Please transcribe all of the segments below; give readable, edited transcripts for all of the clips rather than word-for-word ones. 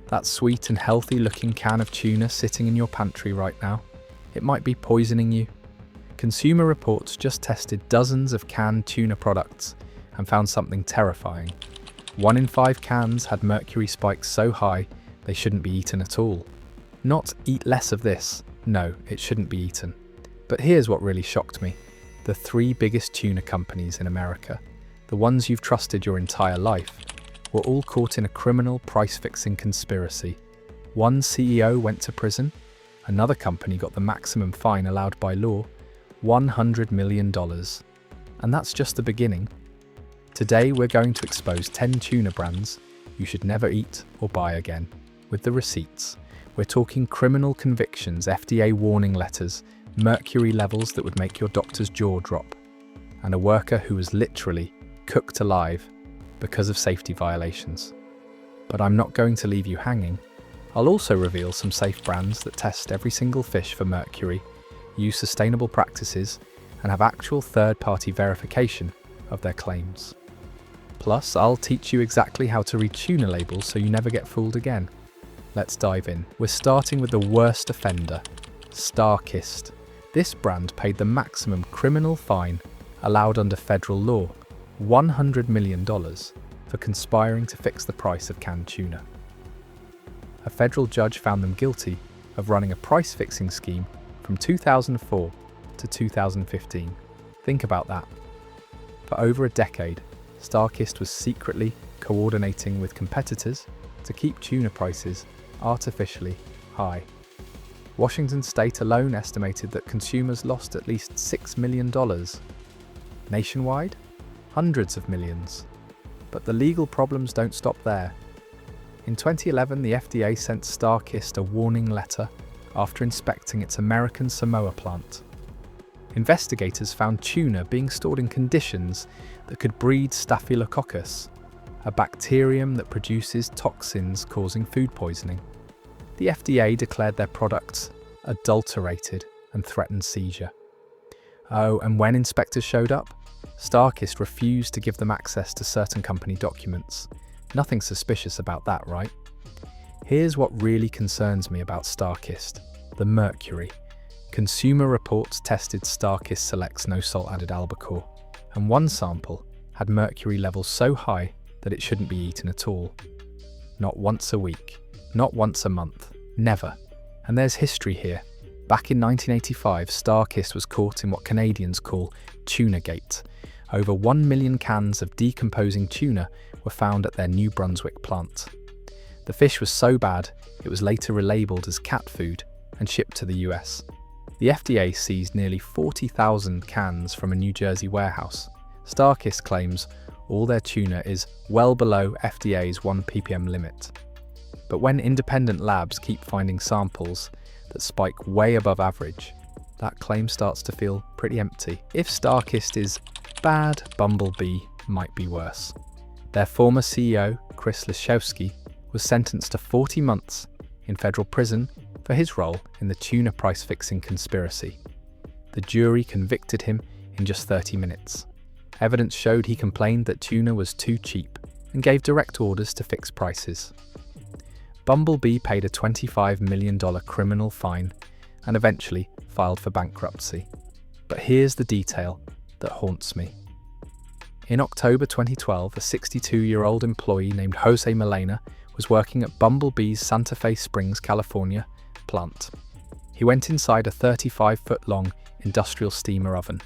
That sweet and healthy looking can of tuna sitting in your pantry right now, it might be poisoning you. Consumer Reports just tested dozens of canned tuna products and found something terrifying. 1 in 5 cans had mercury spikes so high they shouldn't be eaten at all. Not eat less of this, no, it shouldn't be eaten. But here's what really shocked me. The 3 biggest tuna companies in America, the ones you've trusted your entire life, were all caught in a criminal price-fixing conspiracy. One CEO went to prison, another company got the maximum fine allowed by law, $100 million. And that's just the beginning. Today we're going to expose 10 tuna brands you should never eat or buy again, with the receipts. We're talking criminal convictions, FDA warning letters, mercury levels that would make your doctor's jaw drop, and a worker who was literally cooked alive because of safety violations. But I'm not going to leave you hanging. I'll also reveal some safe brands that test every single fish for mercury, use sustainable practices, and have actual third-party verification of their claims. Plus, I'll teach you exactly how to read tuna labels so you never get fooled again. Let's dive in. We're starting with the worst offender, StarKist. This brand paid the maximum criminal fine allowed under federal law, $100 million, for conspiring to fix the price of canned tuna. A federal judge found them guilty of running a price-fixing scheme from 2004 to 2015. Think about that. For over a decade, StarKist was secretly coordinating with competitors to keep tuna prices artificially high. Washington state alone estimated that consumers lost at least $6 million. Nationwide, hundreds of millions. But the legal problems don't stop there. In 2011, the FDA sent StarKist a warning letter after inspecting its American Samoa plant. Investigators found tuna being stored in conditions that could breed Staphylococcus, a bacterium that produces toxins causing food poisoning. The FDA declared their products adulterated and threatened seizure. Oh, and when inspectors showed up, StarKist refused to give them access to certain company documents. Nothing suspicious about that, right? Here's what really concerns me about StarKist: the mercury. Consumer Reports tested StarKist Select's no-salt added albacore, and one sample had mercury levels so high that it shouldn't be eaten at all. Not once a week, not once a month, never. And there's history here. Back in 1985, StarKist was caught in what Canadians call Tunagate. Over 1 million cans of decomposing tuna were found at their New Brunswick plant. The fish was so bad, it was later relabeled as cat food and shipped to the US. The FDA seized nearly 40,000 cans from a New Jersey warehouse. StarKist claims all their tuna is well below FDA's 1 ppm limit. But when independent labs keep finding samples that spike way above average, that claim starts to feel pretty empty. If StarKist is bad, Bumblebee might be worse. Their former CEO, Chris Lishowski, was sentenced to 40 months in federal prison for his role in the tuna price-fixing conspiracy. The jury convicted him in just 30 minutes. Evidence showed he complained that tuna was too cheap and gave direct orders to fix prices. Bumblebee paid a $25 million criminal fine and eventually filed for bankruptcy. But here's the detail that haunts me. In October 2012, a 62-year-old employee named Jose Milena was working at Bumblebee's Santa Fe Springs, California plant. He went inside a 35-foot-long industrial steamer oven,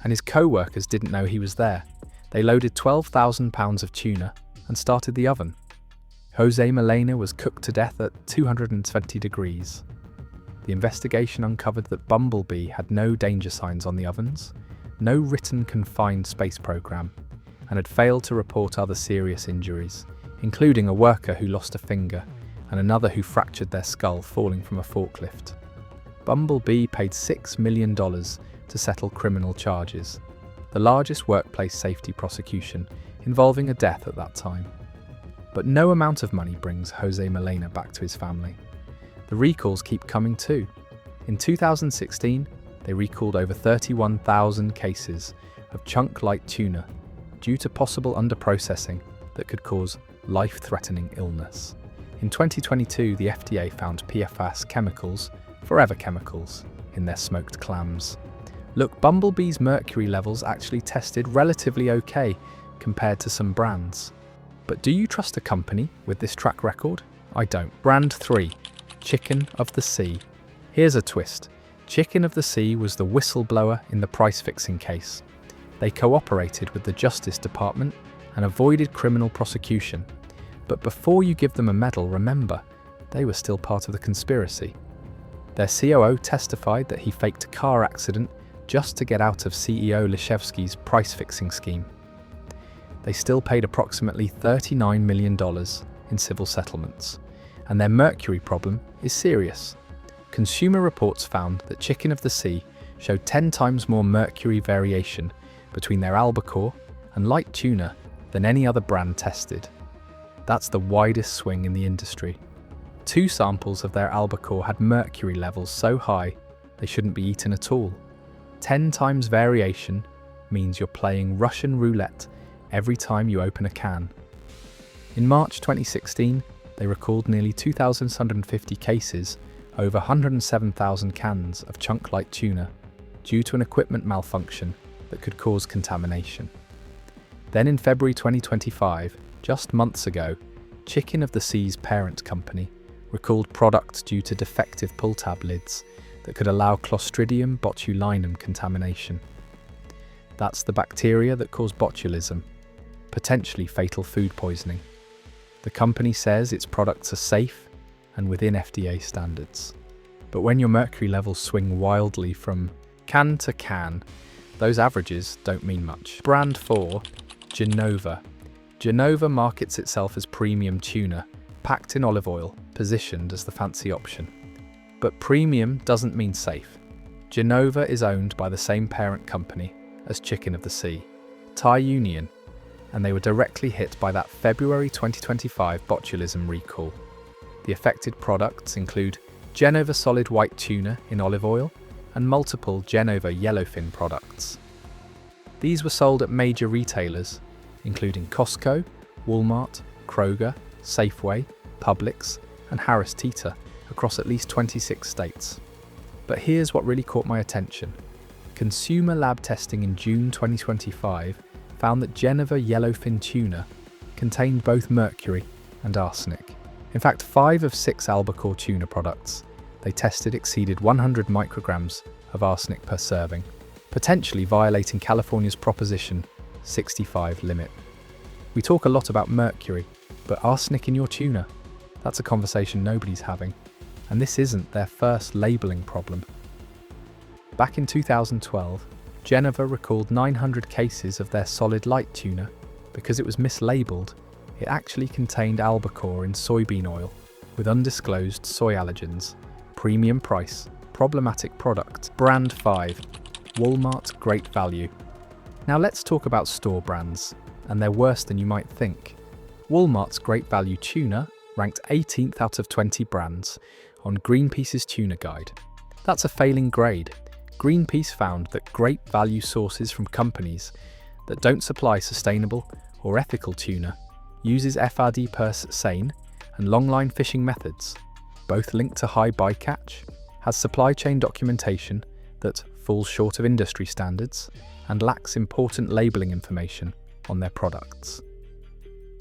and his co-workers didn't know he was there. They loaded 12,000 pounds of tuna and started the oven. Jose Milena was cooked to death at 220 degrees. The investigation uncovered that Bumblebee had no danger signs on the ovens, no written confined space program, and had failed to report other serious injuries, including a worker who lost a finger and another who fractured their skull falling from a forklift. Bumblebee paid $6 million to settle criminal charges, the largest workplace safety prosecution involving a death at that time. But no amount of money brings Jose Milena back to his family. The recalls keep coming too. In 2016, they recalled over 31,000 cases of chunk-like tuna due to possible underprocessing that could cause life-threatening illness. In 2022, the FDA found PFAS chemicals, forever chemicals, in their smoked clams. Look, Bumblebee's mercury levels actually tested relatively okay compared to some brands. But do you trust a company with this track record? I don't. Brand 3, Chicken of the Sea. Here's a twist. Chicken of the Sea was the whistleblower in the price-fixing case. They cooperated with the Justice Department and avoided criminal prosecution. But before you give them a medal, remember, they were still part of the conspiracy. Their COO testified that he faked a car accident just to get out of CEO Leshevsky's price-fixing scheme. They still paid approximately $39 million in civil settlements, and their mercury problem is serious. Consumer Reports found that Chicken of the Sea showed 10 times more mercury variation between their albacore and light tuna than any other brand tested. That's the widest swing in the industry. 2 samples of their albacore had mercury levels so high they shouldn't be eaten at all. 10 times variation means you're playing Russian roulette every time you open a can. In March 2016, they recalled nearly 2,650 cases, over 107,000 cans of chunk-light tuna, due to an equipment malfunction that could cause contamination. Then in February 2025, just months ago, Chicken of the Sea's parent company recalled products due to defective pull-tab lids that could allow Clostridium botulinum contamination. That's the bacteria that cause botulism, potentially fatal food poisoning. The company says its products are safe and within FDA standards. But when your mercury levels swing wildly from can to can, those averages don't mean much. Brand 4, Genova. Genova markets itself as premium tuna, packed in olive oil, positioned as the fancy option. But premium doesn't mean safe. Genova is owned by the same parent company as Chicken of the Sea, Thai Union, and they were directly hit by that February 2025 botulism recall. The affected products include Genova solid white tuna in olive oil and multiple Genova yellowfin products. These were sold at major retailers, including Costco, Walmart, Kroger, Safeway, Publix, and Harris Teeter, across at least 26 states. But here's what really caught my attention. Consumer lab testing in June 2025 found that Genova yellowfin tuna contained both mercury and arsenic. In fact, 5 of 6 albacore tuna products they tested exceeded 100 micrograms of arsenic per serving, potentially violating California's Proposition 65 limit. We talk a lot about mercury, but arsenic in your tuna? That's a conversation nobody's having. And this isn't their first labeling problem. Back in 2012, Genova recalled 900 cases of their solid light tuna because it was mislabeled. It actually contained albacore in soybean oil with undisclosed soy allergens. Premium price, problematic product. Brand 5, Walmart Great Value. Now let's talk about store brands, and they're worse than you might think. Walmart's Great Value Tuna ranked 18th out of 20 brands on Greenpeace's Tuna Guide. That's a failing grade. Greenpeace found that great value sources from companies that don't supply sustainable or ethical tuna uses FRD purse seine and longline fishing methods, both linked to high bycatch, has supply chain documentation that falls short of industry standards, and lacks important labeling information on their products.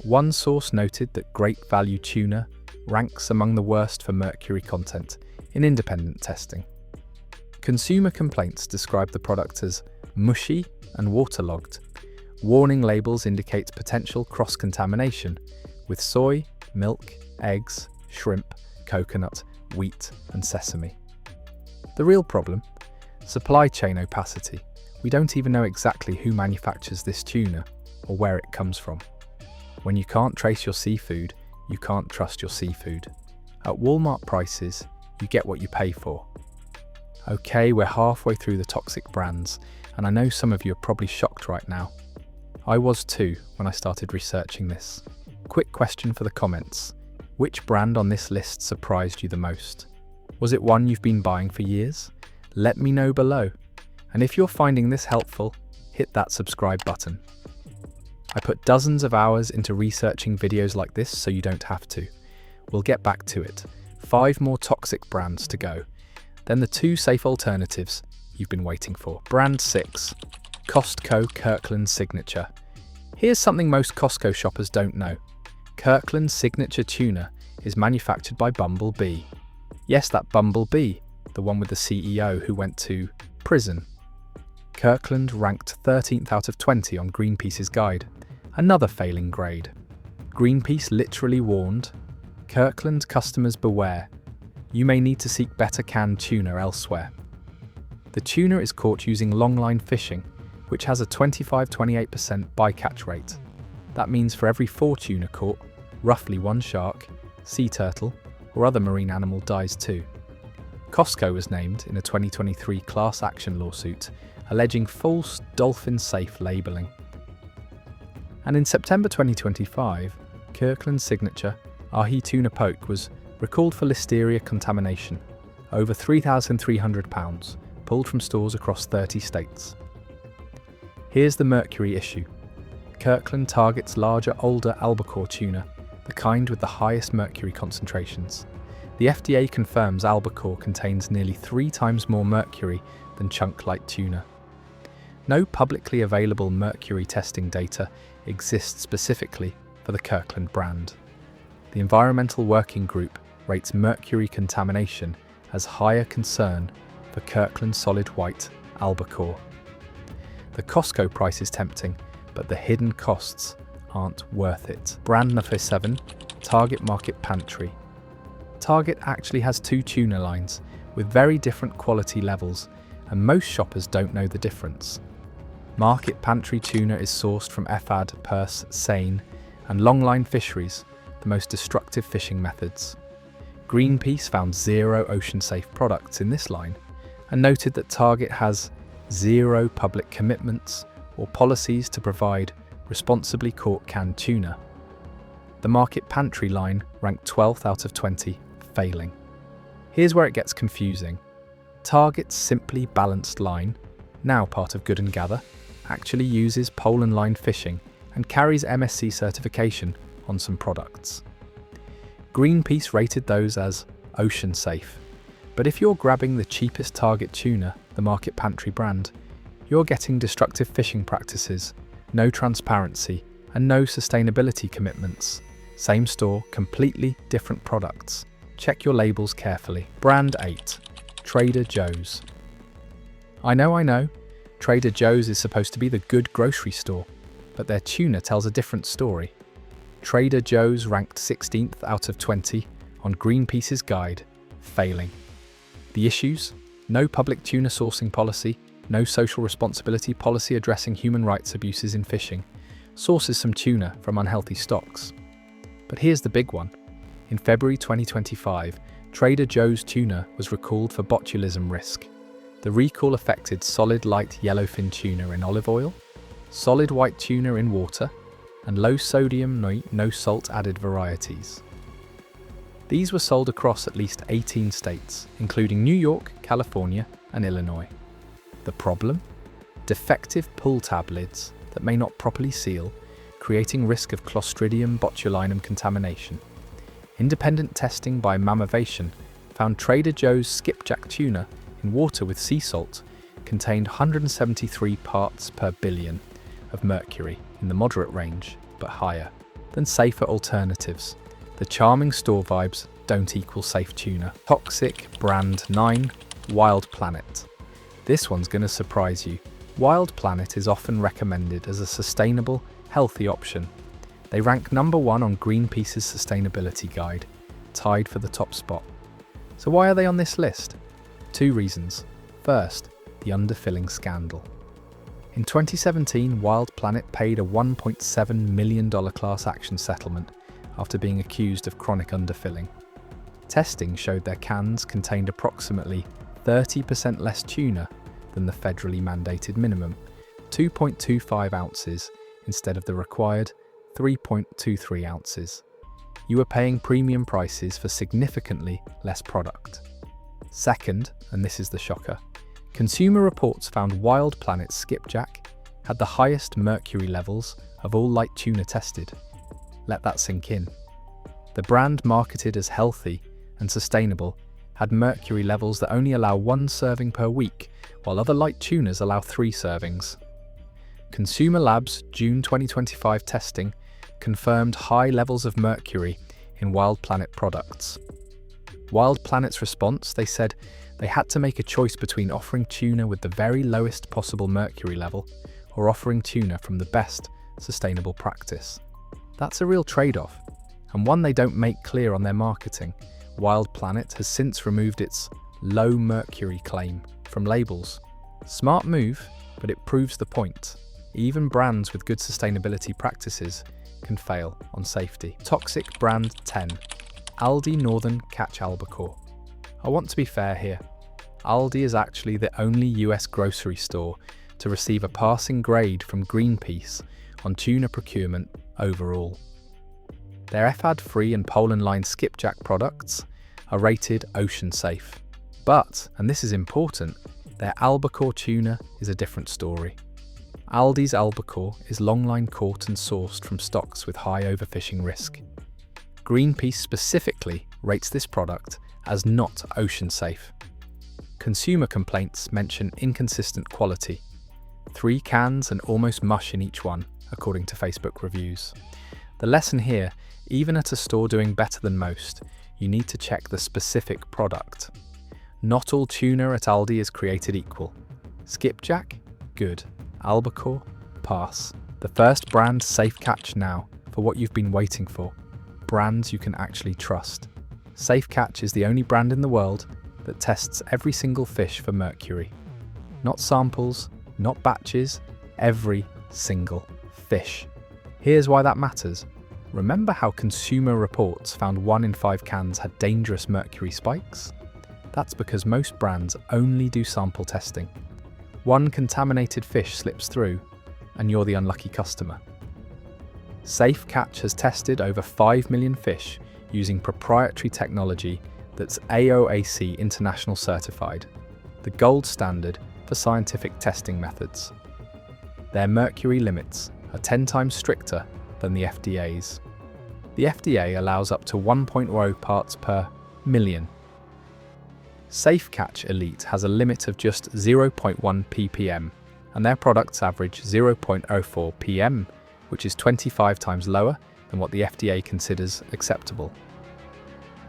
One source noted that Great Value Tuna ranks among the worst for mercury content in independent testing. Consumer complaints describe the product as mushy and waterlogged. Warning labels indicate potential cross-contamination with soy, milk, eggs, shrimp, coconut, wheat, and sesame. The real problem? Supply chain opacity. We don't even know exactly who manufactures this tuna or where it comes from. When you can't trace your seafood, you can't trust your seafood. At Walmart prices, you get what you pay for. Okay, we're halfway through the toxic brands, and I know some of you are probably shocked right now. I was too when I started researching this. Quick question for the comments. Which brand on this list surprised you the most? Was it one you've been buying for years? Let me know below. And if you're finding this helpful, hit that subscribe button. I put dozens of hours into researching videos like this so you don't have to. We'll get back to it. 5 more toxic brands to go. Then the 2 safe alternatives you've been waiting for. Brand 6, Costco Kirkland Signature. Here's something most Costco shoppers don't know. Kirkland Signature Tuna is manufactured by Bumblebee. Yes, that Bumblebee, the one with the CEO who went to prison. Kirkland ranked 13th out of 20 on Greenpeace's guide, another failing grade. Greenpeace literally warned, Kirkland customers beware, you may need to seek better canned tuna elsewhere. The tuna is caught using longline fishing, which has a 25-28% bycatch rate. That means for every 4 tuna caught, roughly 1 shark, sea turtle, or other marine animal dies too. Costco was named in a 2023 class action lawsuit alleging false dolphin-safe labelling. And in September 2025, Kirkland Signature Ahi Tuna Poke was recalled for listeria contamination, over £3,300, pulled from stores across 30 states. Here's the mercury issue. Kirkland targets larger, older albacore tuna, the kind with the highest mercury concentrations. The FDA confirms albacore contains nearly 3 times more mercury than chunk-like tuna. No publicly available mercury testing data exists specifically for the Kirkland brand. The Environmental Working Group rates mercury contamination as higher concern for Kirkland solid white albacore. The Costco price is tempting, but the hidden costs aren't worth it. Brand number 7, Target Market Pantry. Target actually has 2 tuna lines with very different quality levels, and most shoppers don't know the difference. Market Pantry tuna is sourced from FAD, purse, seine, and longline fisheries, the most destructive fishing methods. Greenpeace found 0 ocean-safe products in this line and noted that Target has 0 public commitments or policies to provide responsibly caught canned tuna. The Market Pantry line ranked 12th out of 20, failing. Here's where it gets confusing. Target's Simply Balanced line, now part of Good & Gather, actually uses pole and line fishing and carries MSC certification on some products. Greenpeace rated those as ocean safe, but if you're grabbing the cheapest Target tuna, the Market Pantry brand, you're getting destructive fishing practices, no transparency, and no sustainability commitments. Same store, completely different products. Check your labels carefully. Brand 8, Trader Joe's. I know, Trader Joe's is supposed to be the good grocery store, but their tuna tells a different story. Trader Joe's ranked 16th out of 20 on Greenpeace's guide, failing. The issues? No public tuna sourcing policy, no social responsibility policy addressing human rights abuses in fishing, sources some tuna from unhealthy stocks. But here's the big one. In February 2025, Trader Joe's tuna was recalled for botulism risk. The recall affected solid light yellowfin tuna in olive oil, solid white tuna in water, and low sodium, no salt added varieties. These were sold across at least 18 states, including New York, California, and Illinois. The problem? Defective pull tab lids that may not properly seal, creating risk of Clostridium botulinum contamination. Independent testing by Mammovation found Trader Joe's skipjack tuna in water with sea salt contained 173 parts per billion of mercury in the moderate range, but higher than safer alternatives. The charming store vibes don't equal safe tuna. Toxic Brand 9, Wild Planet. This one's going to surprise you. Wild Planet is often recommended as a sustainable, healthy option. They rank number 1 on Greenpeace's sustainability guide, tied for the top spot. So why are they on this list? 2 reasons. First, the underfilling scandal. In 2017, Wild Planet paid a $1.7 million class action settlement after being accused of chronic underfilling. Testing showed their cans contained approximately 30% less tuna than the federally mandated minimum, 2.25 ounces instead of the required 3.23 ounces. You were paying premium prices for significantly less product. Second, and this is the shocker, Consumer Reports found Wild Planet skipjack had the highest mercury levels of all light tuna tested. Let that sink in. The brand, marketed as healthy and sustainable, had mercury levels that only allow 1 serving per week, while other light tunas allow 3 servings. Consumer Labs' June 2025 testing confirmed high levels of mercury in Wild Planet products. Wild Planet's response, they said they had to make a choice between offering tuna with the very lowest possible mercury level or offering tuna from the best sustainable practice. That's a real trade-off, and one they don't make clear on their marketing. Wild Planet has since removed its low mercury claim from labels. Smart move, but it proves the point. Even brands with good sustainability practices can fail on safety. Toxic brand 10. Aldi Northern Catch Albacore. I want to be fair here. Aldi is actually the only US grocery store to receive a passing grade from Greenpeace on tuna procurement overall. Their FAD-free and Poland-line skipjack products are rated ocean safe. But, and this is important, their albacore tuna is a different story. Aldi's albacore is longline caught and sourced from stocks with high overfishing risk. Greenpeace specifically rates this product as not ocean safe. Consumer complaints mention inconsistent quality. 3 cans and almost mush in each one, according to Facebook reviews. The lesson here, even at a store doing better than most, you need to check the specific product. Not all tuna at Aldi is created equal. Skipjack? Good. Albacore? Pass. The first brand Safe Catch now, for what you've been waiting for. Brands you can actually trust. Safe Catch is the only brand in the world that tests every single fish for mercury. Not samples, not batches, every single fish. Here's why that matters. Remember how Consumer Reports found 1 in 5 cans had dangerous mercury spikes? That's because most brands only do sample testing. 1 contaminated fish slips through, and you're the unlucky customer. Safe Catch has tested over 5 million fish using proprietary technology that's AOAC International certified, the gold standard for scientific testing methods. Their mercury limits are 10 times stricter than the FDA's. The FDA allows up to 1.0 parts per million. Safe Catch Elite has a limit of just 0.1 ppm, and their products average 0.04 pm, which is 25 times lower than what the FDA considers acceptable.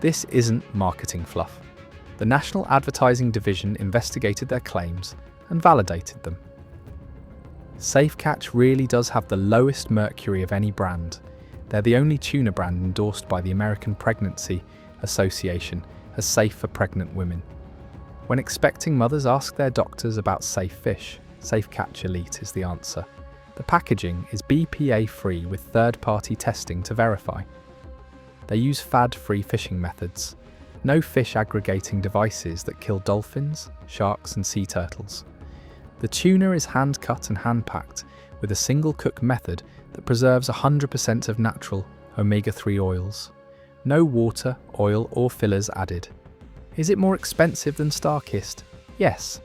This isn't marketing fluff. The National Advertising Division investigated their claims and validated them. Safe Catch really does have the lowest mercury of any brand. They're the only tuna brand endorsed by the American Pregnancy Association as safe for pregnant women. When expecting mothers ask their doctors about safe fish, Safe Catch Elite is the answer. The packaging is BPA-free with third-party testing to verify. They use FAD-free fishing methods. No fish aggregating devices that kill dolphins, sharks and sea turtles. The tuna is hand-cut and hand-packed with a single cook method that preserves 100% of natural omega-3 oils. No water, oil or fillers added. Is it more expensive than Star-Kissed? Yes.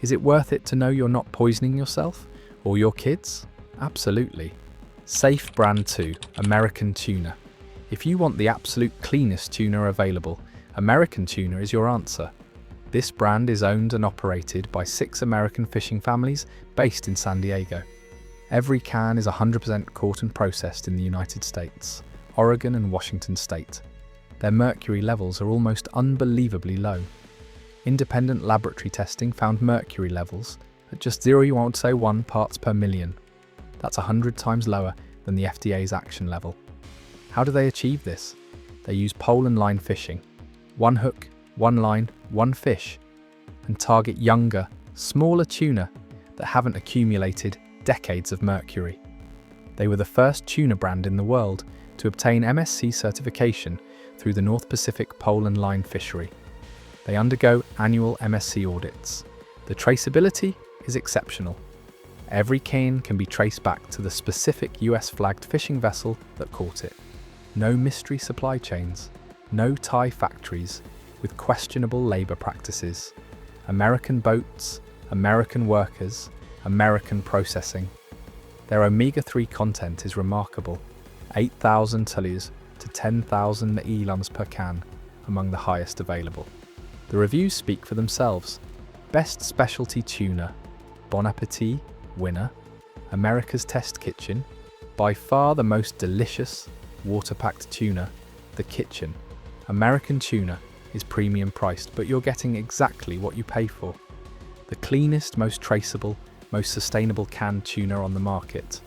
Is it worth it to know you're not poisoning yourself or your kids? Absolutely. Safe Brand 2, American Tuna. If you want the absolute cleanest tuna available, American Tuna is your answer. This brand is owned and operated by 6 American fishing families based in San Diego. Every can is 100% caught and processed in the United States, Oregon and Washington State. Their mercury levels are almost unbelievably low. Independent laboratory testing found mercury levels at just 0.01 parts per million. That's 100 times lower than the FDA's action level. How do they achieve this? They use pole and line fishing. 1 hook, 1 line, 1 fish, and target younger, smaller tuna that haven't accumulated decades of mercury. They were the first tuna brand in the world to obtain MSC certification through the North Pacific pole and line fishery. They undergo annual MSC audits. The traceability is exceptional. Every cane can be traced back to the specific US flagged fishing vessel that caught it. No mystery supply chains, no Thai factories with questionable labour practices. American boats, American workers, American processing. Their omega-3 content is remarkable. 8,000 tullies to 10,000 elams per can, among the highest available. The reviews speak for themselves. Best specialty tuna, Bon Appetit, winner. America's Test Kitchen, by far the most delicious, water-packed tuna, The Kitchen. American tuna is premium priced, but you're getting exactly what you pay for. The cleanest, most traceable, most sustainable canned tuna on the market.